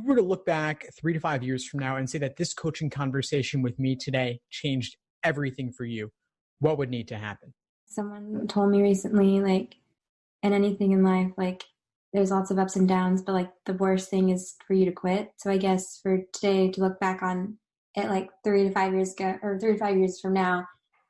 were to look back 3 to 5 years from now and say that this coaching conversation with me today changed everything for you, what would need to happen? Someone told me recently, like, in anything in life, like, there's lots of ups and downs, but like the worst thing is for you to quit. So I guess for today to look back on it like 3 to 5 years ago, or 3 to 5 years from now,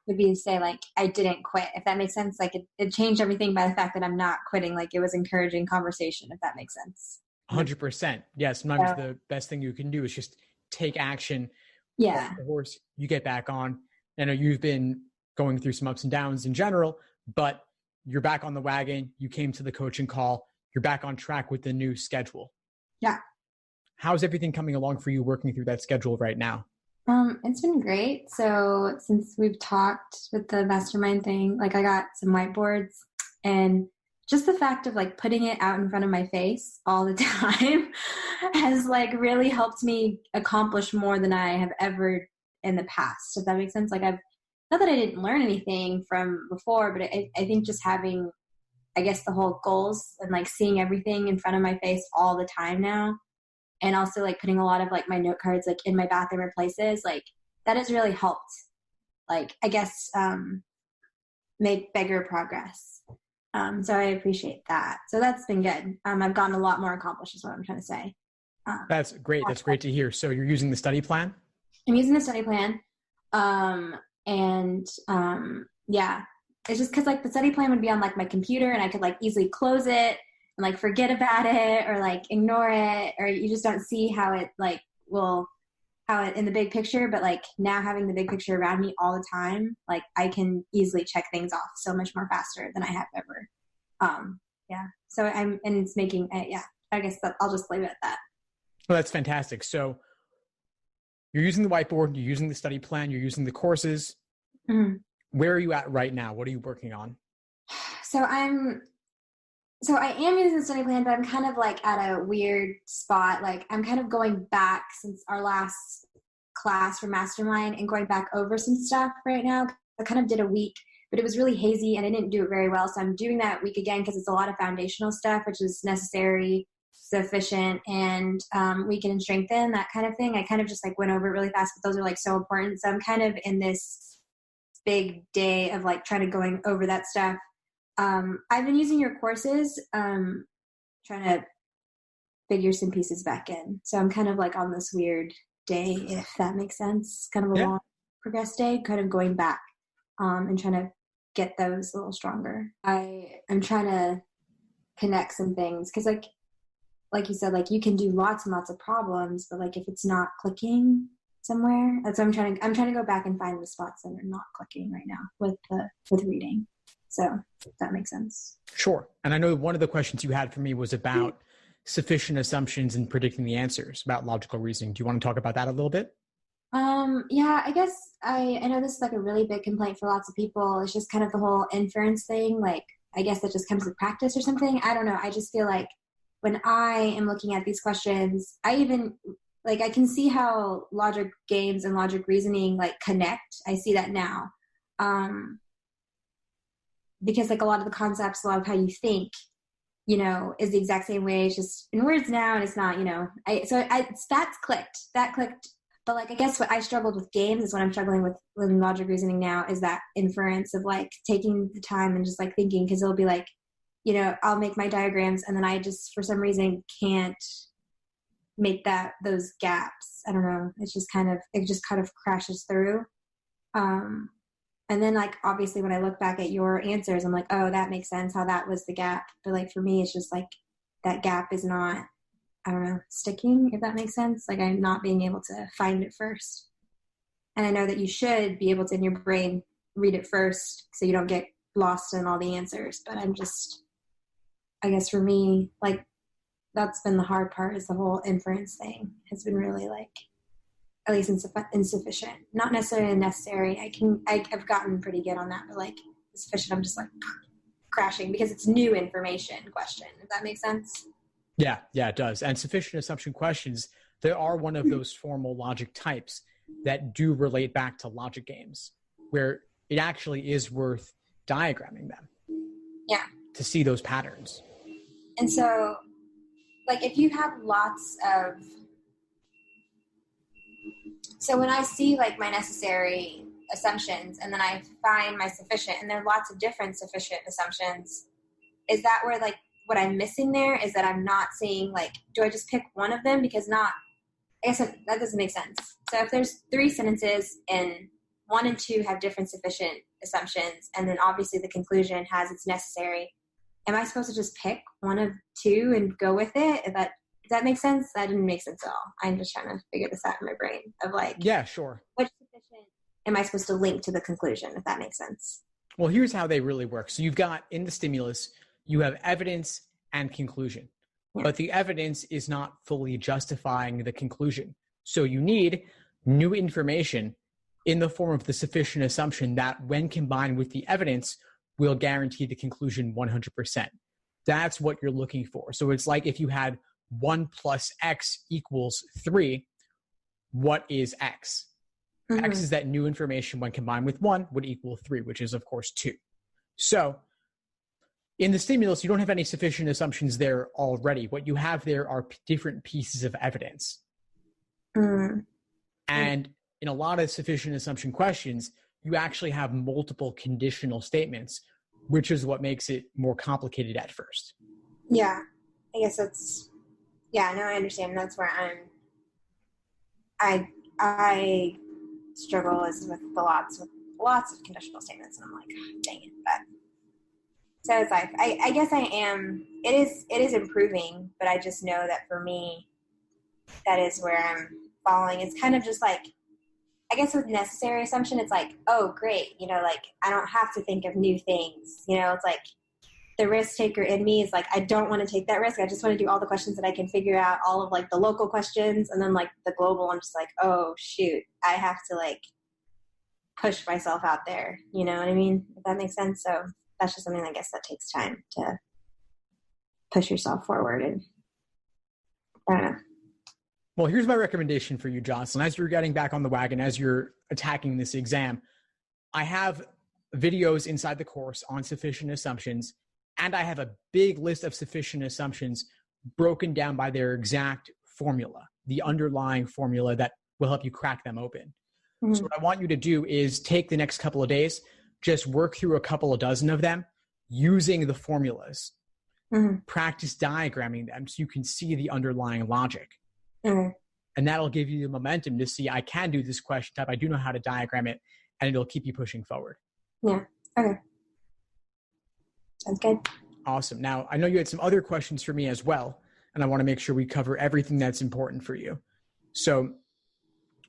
would be to say, like, I didn't quit, if that makes sense. Like it changed everything by the fact that I'm not quitting. Like it was encouraging conversation, if that makes sense. 100%. Yeah. Sometimes the best thing you can do is just take action. Yeah. The horse, you get back on. I know you've been going through some ups and downs in general, but you're back on the wagon. You came to the coaching call. You're back on track with the new schedule. Yeah. How's everything coming along for you working through that schedule right now? It's been great. So since we've talked with the mastermind thing, like I got some whiteboards, and just the fact of like putting it out in front of my face all the time has like really helped me accomplish more than I have ever in the past. If that makes sense. Like not that I didn't learn anything from before, but I think just having, I guess, the whole goals and like seeing everything in front of my face all the time now. And also like putting a lot of like my note cards like in my bathroom or places, like that has really helped, like, I guess, make bigger progress. So I appreciate that. So that's been good. I've gotten a lot more accomplished is what I'm trying to say. That's great. That's great to hear. So you're using the study plan? I'm using the study plan. Yeah, it's just cause like the study plan would be on like my computer and I could like easily close it and like forget about it or like ignore it, or you just don't see how it like how it in the big picture. But like now having the big picture around me all the time, like I can easily check things off so much more faster than I have ever. Yeah. So and it's making, I guess I'll just leave it at that. Well, that's fantastic. So you're using the whiteboard, you're using the study plan, you're using the courses. Mm-hmm. Where are you at right now? What are you working on? So I am using the study plan, but I'm kind of like at a weird spot. Like I'm kind of going back since our last class for Mastermind and going back over some stuff right now. I kind of did a week, but it was really hazy and I didn't do it very well. So I'm doing that week again because it's a lot of foundational stuff, which is necessary, sufficient, and weaken and strengthen, that kind of thing. I kind of just like went over it really fast, but those are like so important. So I'm kind of in this big day of like trying to going over that stuff. I've been using your courses, trying to figure some pieces back in. So I'm kind of like on this weird day, if that makes sense, kind of a long progress day, kind of going back, and trying to get those a little stronger. I'm trying to connect some things. Cause like you said, like you can do lots and lots of problems, but like if it's not clicking somewhere, that's what I'm trying to go back and find the spots that are not clicking right now with reading. So if that makes sense. Sure. And I know one of the questions you had for me was about sufficient assumptions and predicting the answers, about logical reasoning. Do you want to talk about that a little bit? Yeah, I guess I know this is like a really big complaint for lots of people. It's just kind of the whole inference thing. Like, I guess that just comes with practice or something. I don't know. I just feel like when I am looking at these questions, I can see how logic games and logic reasoning like connect. I see that now. Because like a lot of the concepts, a lot of how you think, is the exact same way. It's just in words now, and it's not, that clicked. But like, I guess what I struggled with games is what I'm struggling with logic reasoning now is that inference of like taking the time and just like thinking, because it'll be like, I'll make my diagrams and then I just, for some reason, can't make those gaps. I don't know. It just kind of crashes through. And then like, obviously when I look back at your answers, I'm like, oh, that makes sense how that was the gap. But like, for me, it's just like that gap is not, I don't know, sticking, if that makes sense. Like I'm not being able to find it first. And I know that you should be able to, in your brain, read it first so you don't get lost in all the answers. But I'm just, I guess for me, like that's been the hard part, is the whole inference thing has been really like, at least insufficient, not necessarily necessary. I've gotten pretty good on that, but like sufficient, I'm just like crashing because it's new information question. If that makes sense? Yeah, it does. And sufficient assumption questions, they are one of those formal logic types that do relate back to logic games, where it actually is worth diagramming them. Yeah. To see those patterns. And so, like, if you have lots of So when I see like my necessary assumptions and then I find my sufficient, and there are lots of different sufficient assumptions, is that where like what I'm missing there is that I'm not seeing like, do I just pick one of them? Because not, I guess that doesn't make sense. So if there's 3 sentences and 1 and 2 have different sufficient assumptions, and then obviously the conclusion has its necessary, am I supposed to just pick 1 of 2 and go with it? Does that make sense? That didn't make sense at all. I'm just trying to figure this out in my brain of like, Yeah, sure. which sufficient am I supposed to link to the conclusion, if that makes sense? Well, here's how they really work. So you've got in the stimulus, you have evidence and conclusion, but the evidence is not fully justifying the conclusion. So you need new information in the form of the sufficient assumption that when combined with the evidence will guarantee the conclusion 100%. That's what you're looking for. So it's like if you had 1 plus X equals 3, what is X? Mm-hmm. X is that new information when combined with 1 would equal 3, which is of course 2. So in the stimulus, you don't have any sufficient assumptions there already. What you have there are different pieces of evidence. Mm-hmm. And in a lot of sufficient assumption questions, you actually have multiple conditional statements, which is what makes it more complicated at first. Yeah, I guess I understand. That's where I struggle is with lots of conditional statements, and I'm like, oh, dang it. But so it's like, I guess it is improving, but I just know that for me, that is where I'm falling. It's kind of just like, I guess with necessary assumption, it's like, oh, great. Like I don't have to think of new things. It's like the risk taker in me is like, I don't want to take that risk. I just want to do all the questions that I can figure out, all of like the local questions. And then like the global, I'm just like, oh shoot, I have to like push myself out there. You know what I mean? If that makes sense. So that's just something I guess that takes time to push yourself forward. And I don't know. Well, here's my recommendation for you, Jocelyn. As you're getting back on the wagon, as you're attacking this exam, I have videos inside the course on sufficient assumptions, and I have a big list of sufficient assumptions broken down by their exact formula, the underlying formula that will help you crack them open. Mm-hmm. So what I want you to do is take the next couple of days, just work through a couple of dozen of them using the formulas, practice diagramming them so you can see the underlying logic. Mm-hmm. And that'll give you the momentum to see, I can do this question type. I do know how to diagram it, and it'll keep you pushing forward. Yeah. Okay. Sounds good. Awesome. Now, I know you had some other questions for me as well, and I want to make sure we cover everything that's important for you. So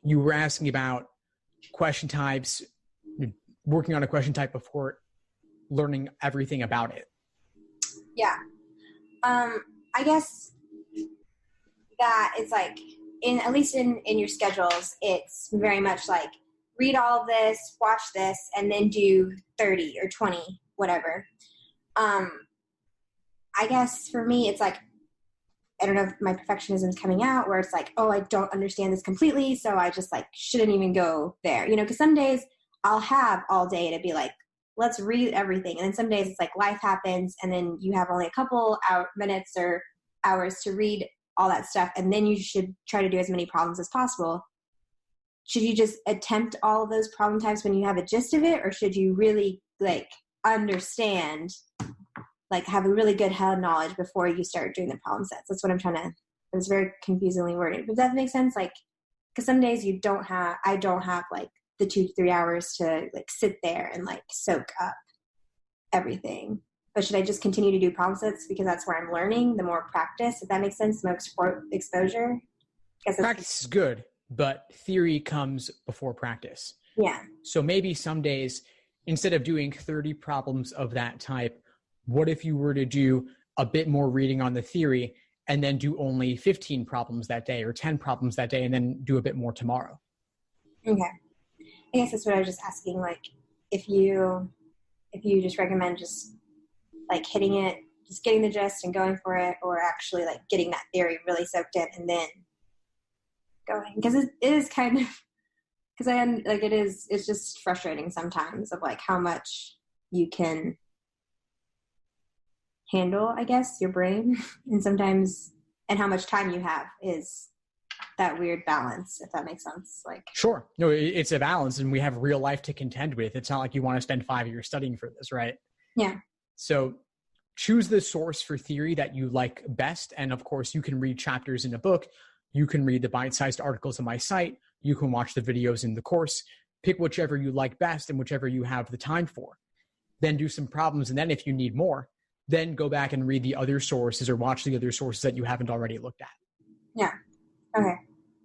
you were asking about question types, working on a question type before learning everything about it. Yeah. I guess that it's like, at least in your schedules, it's very much like read all of this, watch this, and then do 30 or 20, whatever. I guess for me, it's like, I don't know if my perfectionism is coming out where it's like, oh, I don't understand this completely, so I just like shouldn't even go there, because some days I'll have all day to be like, let's read everything. And then some days it's like life happens and then you have only a couple minutes or hours to read all that stuff. And then you should try to do as many problems as possible. Should you just attempt all of those problem types when you have a gist of it? Or should you really like understand, like have a really good head knowledge before you start doing the problem sets? That's what I'm trying to, it's very confusingly worded. But does that make sense? Like, because some days I don't have like the 2 to 3 hours to like sit there and like soak up everything. But should I just continue to do problem sets because that's where I'm learning? The more practice, if that makes sense, the more exposure. Practice is good, but theory comes before practice. Yeah. So maybe some days, instead of doing 30 problems of that type, what if you were to do a bit more reading on the theory and then do only 15 problems that day or 10 problems that day and then do a bit more tomorrow? Okay. I guess that's what I was just asking. Like, if you just recommend just like hitting it, just getting the gist and going for it, or actually like getting that theory really soaked in and then going, because it is kind of, because it's just frustrating sometimes of like how much you can handle, I guess, your brain, and how much time you have is that weird balance, if that makes sense. Like, sure. No, it's a balance, and we have real life to contend with. It's not like you want to spend 5 years studying for this, right? Yeah. So choose the source for theory that you like best. And of course, you can read chapters in a book. You can read the bite-sized articles on my site. You can watch the videos in the course. Pick whichever you like best and whichever you have the time for. Then do some problems. And then if you need more, then go back and read the other sources or watch the other sources that you haven't already looked at. Yeah. Okay.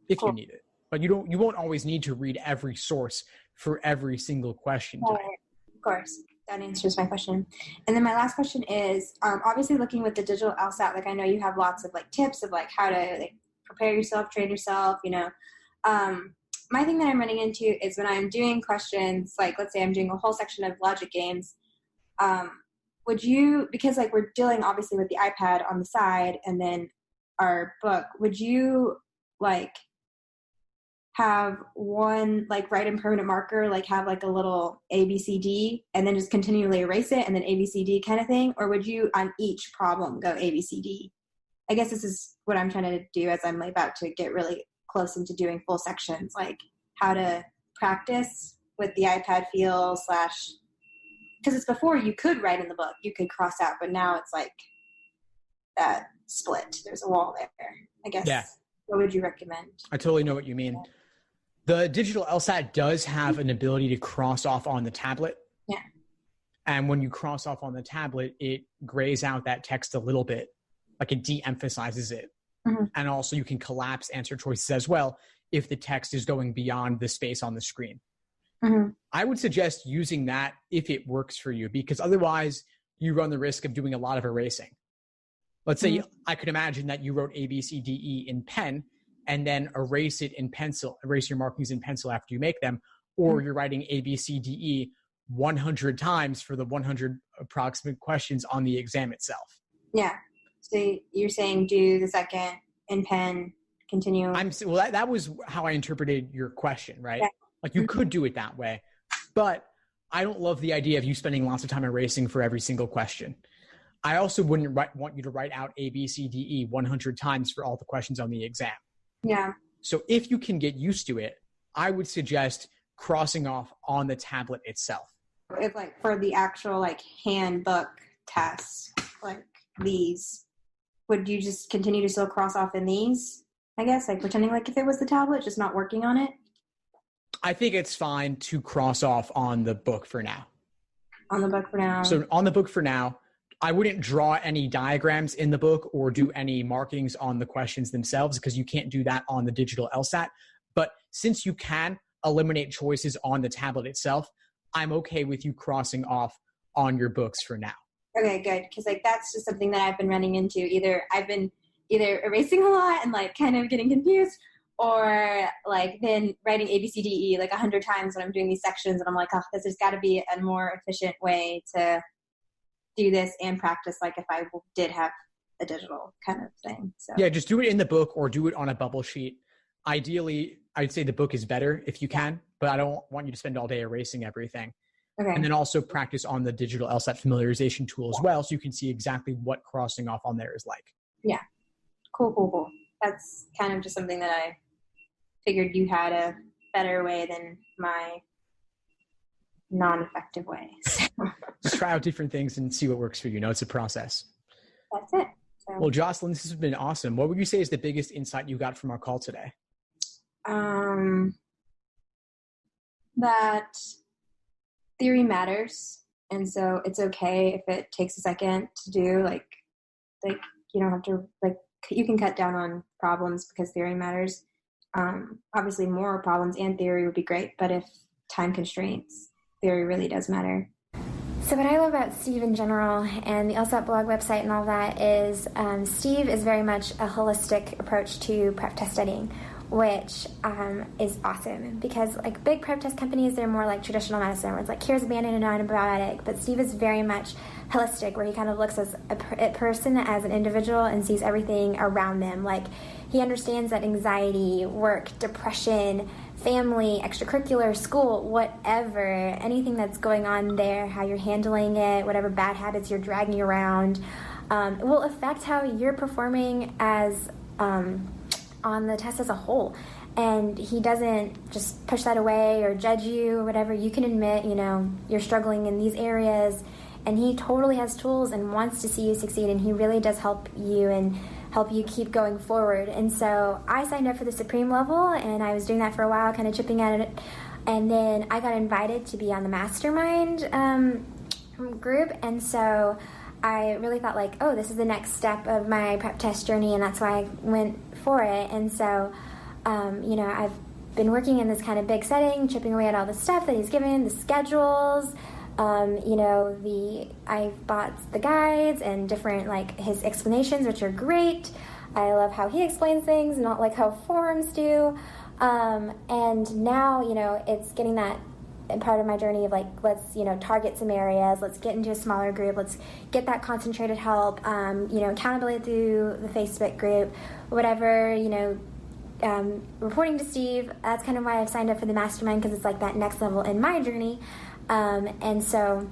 If you need it. But you won't always need to read every source for every single question type. Right. Of course. That answers my question. And then my last question is, obviously looking with the digital LSAT, like I know you have lots of like tips of like how to like prepare yourself, train yourself, you know. My thing that I'm running into is when I'm doing questions, like let's say I'm doing a whole section of logic games, would you, because like we're dealing obviously with the iPad on the side and then our book, would you like have one like write in permanent marker, like have like a little ABCD and then just continually erase it and then ABCD kind of thing? Or would you on each problem go ABCD? I guess this is what I'm trying to do as I'm about to get really close into doing full sections, like how to practice with the iPad feel / because it's before you could write in the book, you could cross out, but now it's like that split. There's a wall there, I guess. Yeah. What would you recommend? I totally know what you mean. The digital LSAT does have an ability to cross off on the tablet. Yeah. And when you cross off on the tablet, it grays out that text a little bit, like it de-emphasizes it. Mm-hmm. And also you can collapse answer choices as well if the text is going beyond the space on the screen. Mm-hmm. I would suggest using that if it works for you, because otherwise you run the risk of doing a lot of erasing. Let's say I could imagine that you wrote A, B, C, D, E in pen and then erase it in pencil, erase your markings in pencil after you make them, or you're writing A, B, C, D, E 100 times for the 100 approximate questions on the exam itself. Yeah. So you're saying do the second in pen, continue. Well, that was how I interpreted your question, right? Yeah. Like you could do it that way, but I don't love the idea of you spending lots of time erasing for every single question. I also wouldn't want you to write out A, B, C, D, E 100 times for all the questions on the exam. Yeah. So if you can get used to it, I would suggest crossing off on the tablet itself. If like for the actual like handbook tests, like these, would you just continue to still cross off in these? I guess like pretending like if it was the tablet, just not working on it. I think it's fine to cross off on the book for now. On the book for now. So on the book for now, I wouldn't draw any diagrams in the book or do any markings on the questions themselves because you can't do that on the digital LSAT. But since you can eliminate choices on the tablet itself, I'm okay with you crossing off on your books for now. Okay, good. Because like that's just something that I've been running into. I've been either erasing a lot and like kind of getting confused, or like then writing A, B, C, D, E like 100 times when I'm doing these sections, and I'm like, oh, there's got to be a more efficient way to do this and practice like if I did have a digital kind of thing. So yeah, just do it in the book or do it on a bubble sheet. Ideally, I'd say the book is better if you can, but I don't want you to spend all day erasing everything. Okay. And then also practice on the digital LSAT familiarization tool as well, so you can see exactly what crossing off on there is like. Yeah. Cool. That's kind of just something that I figured you had a better way than my non-effective way. Just try out different things and see what works for you. It's a process. That's it. So, well, Jocelyn, this has been awesome. What would you say is the biggest insight you got from our call today? That theory matters, and so it's okay if it takes a second to do. Like you don't have to you can cut down on problems because theory matters. Obviously, more problems and theory would be great, but if time constraints, theory really does matter. So what I love about Steve in general and the LSAT blog website and all that is Steve is very much a holistic approach to prep test studying, which is awesome because like big prep test companies, they're more like traditional medicine where it's like here's a Band-Aid and an antibiotic, but Steve is very much holistic where he kind of looks as a person as an individual and sees everything around them. Like he understands that anxiety, work, depression, family, extracurricular, school, whatever, anything that's going on there, how you're handling it, whatever bad habits you're dragging around, will affect how you're performing as on the test as a whole. And he doesn't just push that away or judge you or whatever. You can admit, you're struggling in these areas, and he totally has tools and wants to see you succeed, and he really does help you and help you keep going forward. And so I signed up for the Supreme level, and I was doing that for a while, kind of chipping at it. And then I got invited to be on the Mastermind group, and so I really thought like, oh, this is the next step of my prep test journey, and that's why I went for it. And so I've been working in this kind of big setting, chipping away at all the stuff that he's given, the schedules, I bought the guides and different, like, his explanations, which are great. I love how he explains things, not like how forums do. And now, it's getting that part of my journey of, like, let's, target some areas, let's get into a smaller group, let's get that concentrated help, accountability through the Facebook group, whatever, reporting to Steve. That's kind of why I've signed up for the Mastermind, because it's like that next level in my journey. And so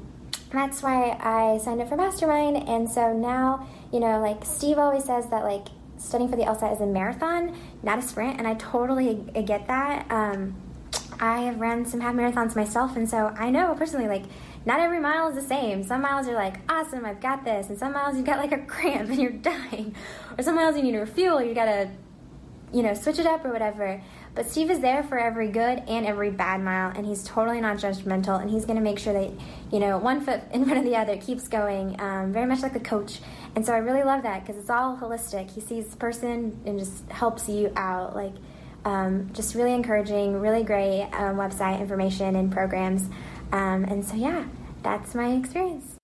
that's why I signed up for Mastermind. And so now, like Steve always says that, like, studying for the LSAT is a marathon, not a sprint. And I totally get that. I have ran some half marathons myself. And so I know personally, like, not every mile is the same. Some miles are like, awesome, I've got this. And some miles you've got like a cramp and you're dying. Or some miles you need to refuel, or you got to, switch it up or whatever. But Steve is there for every good and every bad mile, and he's totally not judgmental, and he's going to make sure that, one foot in front of the other keeps going, very much like a coach. And so I really love that, because it's all holistic. He sees the person and just helps you out, like, just really encouraging, really great website information and programs. And so, yeah, that's my experience.